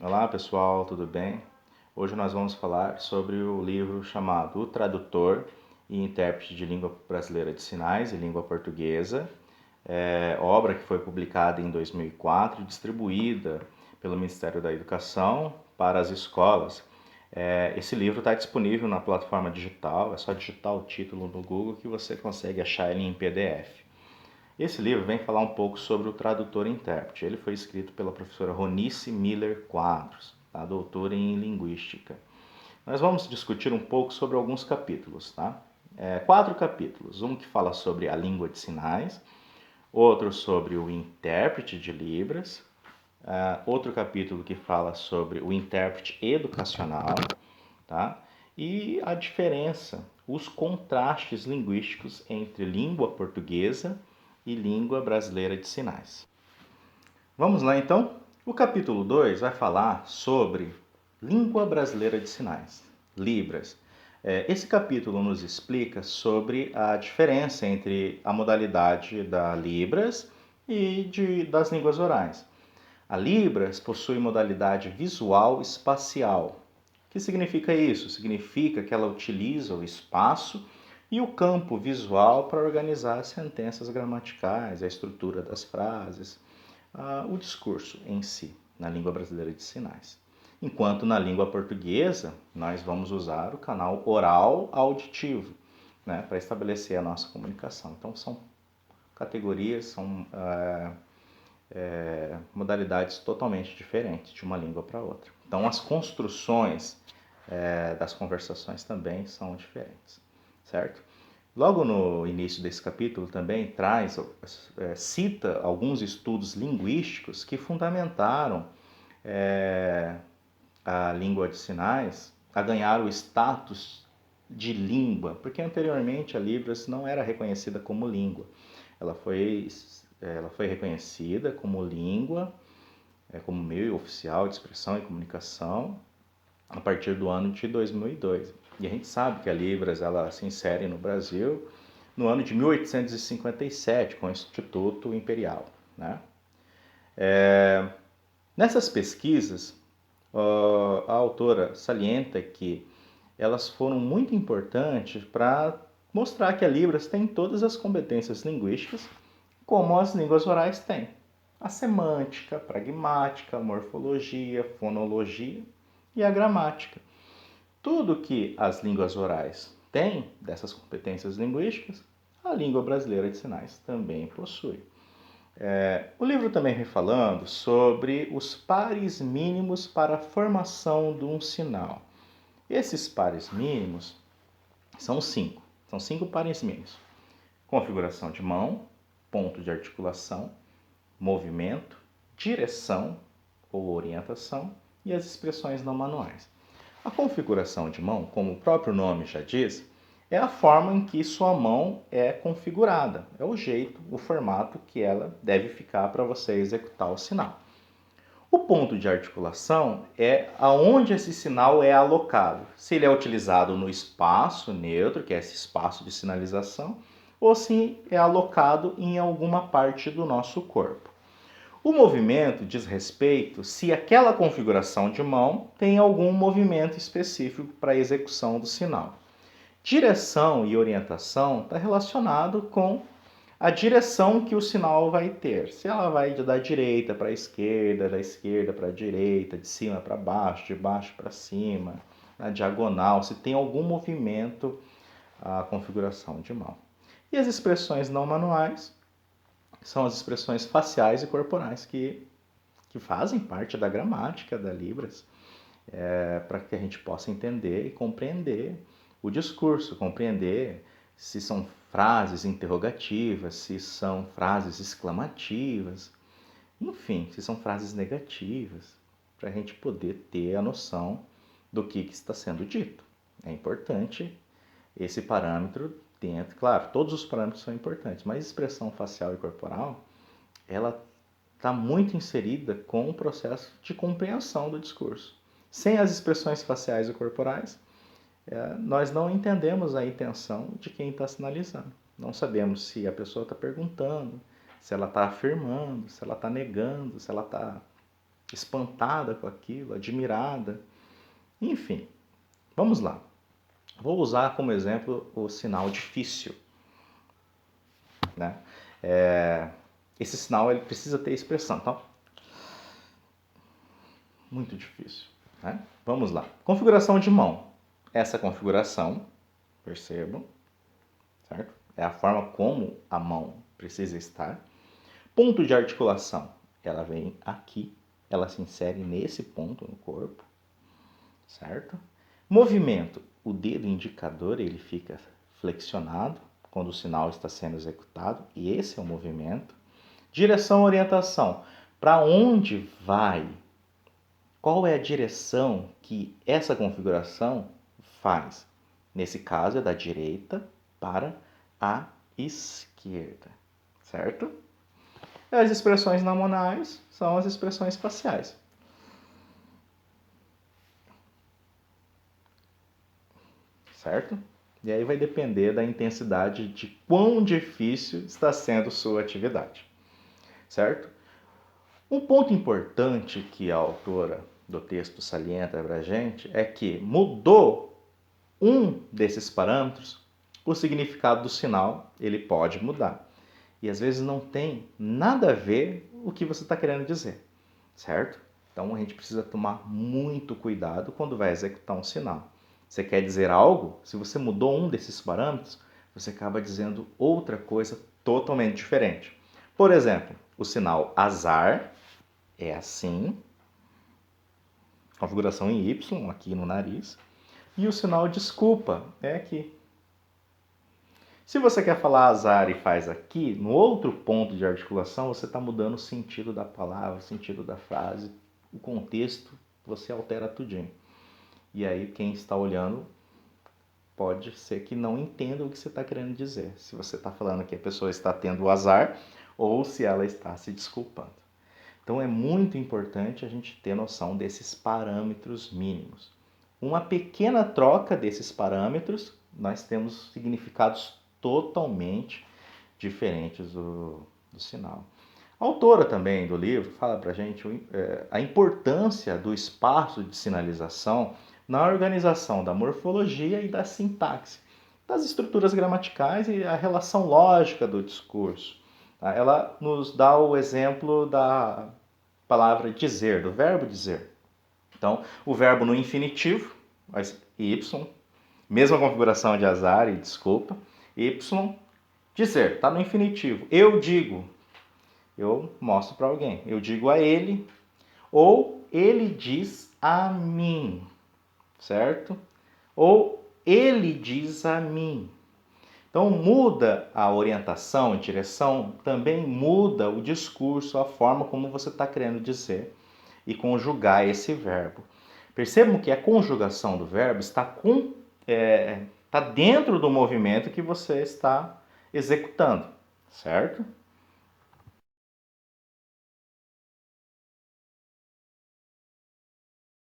Olá pessoal, tudo bem? Hoje nós vamos falar sobre o livro chamado O Tradutor e Intérprete de Língua Brasileira de Sinais e Língua Portuguesa, obra que foi publicada em 2004 e distribuída pelo Ministério da Educação para as escolas. Esse livro está disponível na plataforma digital, é só digitar o título no Google que você consegue achar ele em PDF. Esse livro vem falar um pouco sobre o tradutor e intérprete. Ele foi escrito pela professora Ronice Miller Quadros, tá? Doutora em Linguística. Nós vamos discutir um pouco sobre alguns capítulos, tá? 4 capítulos. Um que fala sobre a língua de sinais, outro sobre o intérprete de Libras, outro capítulo que fala sobre o intérprete educacional, tá? E a diferença, os contrastes linguísticos entre língua portuguesa e língua brasileira de sinais. Vamos lá então? O capítulo 2 vai falar sobre língua brasileira de sinais, Libras. Esse capítulo nos explica sobre a diferença entre a modalidade da Libras e das línguas orais. A Libras possui modalidade visual espacial. O que significa isso? Significa que ela utiliza o espaço e o campo visual para organizar as sentenças gramaticais, a estrutura das frases, o discurso em si, na língua brasileira de sinais. Enquanto na língua portuguesa, nós vamos usar o canal oral auditivo, né, para estabelecer a nossa comunicação. Então, são categorias, são modalidades totalmente diferentes de uma língua para outra. Então, as construções das conversações também são diferentes, certo? Logo no início desse capítulo também cita alguns estudos linguísticos que fundamentaram a língua de sinais a ganhar o status de língua, porque anteriormente a Libras não era reconhecida como língua. Ela foi reconhecida como língua, como meio oficial de expressão e comunicação a partir do ano de 2002. E a gente sabe que a Libras ela se insere no Brasil no ano de 1857 com o Instituto Imperial, né? Nessas pesquisas, a autora salienta que elas foram muito importantes para mostrar que a Libras tem todas as competências linguísticas como as línguas orais têm. A semântica, a pragmática, a morfologia, a fonologia e a gramática. Tudo que as línguas orais têm dessas competências linguísticas, a língua brasileira de sinais também possui. O livro também vem falando sobre os pares mínimos para a formação de um sinal. Esses pares mínimos são 5. São 5 pares mínimos. Configuração de mão, ponto de articulação, movimento, direção ou orientação e as expressões não manuais. A configuração de mão, como o próprio nome já diz, é a forma em que sua mão é configurada. É o jeito, o formato que ela deve ficar para você executar o sinal. O ponto de articulação é aonde esse sinal é alocado. Se ele é utilizado no espaço neutro, que é esse espaço de sinalização, ou se é alocado em alguma parte do nosso corpo. O movimento diz respeito se aquela configuração de mão tem algum movimento específico para a execução do sinal. Direção e orientação está relacionado com a direção que o sinal vai ter. Se ela vai da direita para a esquerda, da esquerda para a direita, de cima para baixo, de baixo para cima, na diagonal, se tem algum movimento a configuração de mão. E as expressões não manuais são as expressões faciais e corporais que fazem parte da gramática da Libras, para que a gente possa entender e compreender o discurso, compreender se são frases interrogativas, se são frases exclamativas, enfim, se são frases negativas, para a gente poder ter a noção do que está sendo dito. É importante esse parâmetro dentro, claro, todos os parâmetros são importantes, mas a expressão facial e corporal, ela está muito inserida com o processo de compreensão do discurso. Sem as expressões faciais e corporais, nós não entendemos a intenção de quem está sinalizando. Não sabemos se a pessoa está perguntando, se ela está afirmando, se ela está negando, se ela está espantada com aquilo, admirada. Enfim, vamos lá. Vou usar como exemplo o sinal difícil, né? Esse sinal ele precisa ter expressão, então muito difícil, né? Vamos lá. Configuração de mão. Essa configuração, percebam, certo? É a forma como a mão precisa estar. Ponto de articulação. Ela vem aqui, ela se insere nesse ponto no corpo, certo? Movimento. O dedo indicador ele fica flexionado quando o sinal está sendo executado, e esse é o movimento. Direção, orientação. Para onde vai? Qual é a direção que essa configuração faz? Nesse caso é da direita para a esquerda, certo? As expressões nominais são as expressões faciais. Certo? E aí vai depender da intensidade de quão difícil está sendo sua atividade. Certo? Um ponto importante que a autora do texto salienta para a gente é que mudou um desses parâmetros, o significado do sinal ele pode mudar. E às vezes não tem nada a ver o que você está querendo dizer, certo? Então a gente precisa tomar muito cuidado quando vai executar um sinal. Você quer dizer algo, se você mudou um desses parâmetros, você acaba dizendo outra coisa totalmente diferente. Por exemplo, o sinal azar é assim, configuração em Y, aqui no nariz, e o sinal desculpa é aqui. Se você quer falar azar e faz aqui, no outro ponto de articulação, você está mudando o sentido da palavra, o sentido da frase, o contexto, você altera tudinho. E aí quem está olhando pode ser que não entenda o que você está querendo dizer. Se você está falando que a pessoa está tendo azar ou se ela está se desculpando. Então é muito importante a gente ter noção desses parâmetros mínimos. Uma pequena troca desses parâmetros, nós temos significados totalmente diferentes do sinal. A autora também do livro fala para a gente a importância do espaço de sinalização na organização da morfologia e da sintaxe, das estruturas gramaticais e a relação lógica do discurso. Ela nos dá o exemplo da palavra dizer, do verbo dizer. Então, o verbo no infinitivo, y, mesma configuração de azar e desculpa, y, dizer, está no infinitivo. Eu digo, eu mostro para alguém, eu digo a ele, ou ele diz a mim, certo? Ou ele diz a mim. Então muda a orientação, a direção, também muda o discurso, a forma como você está querendo dizer e conjugar esse verbo. Percebam que a conjugação do verbo está dentro do movimento que você está executando, certo?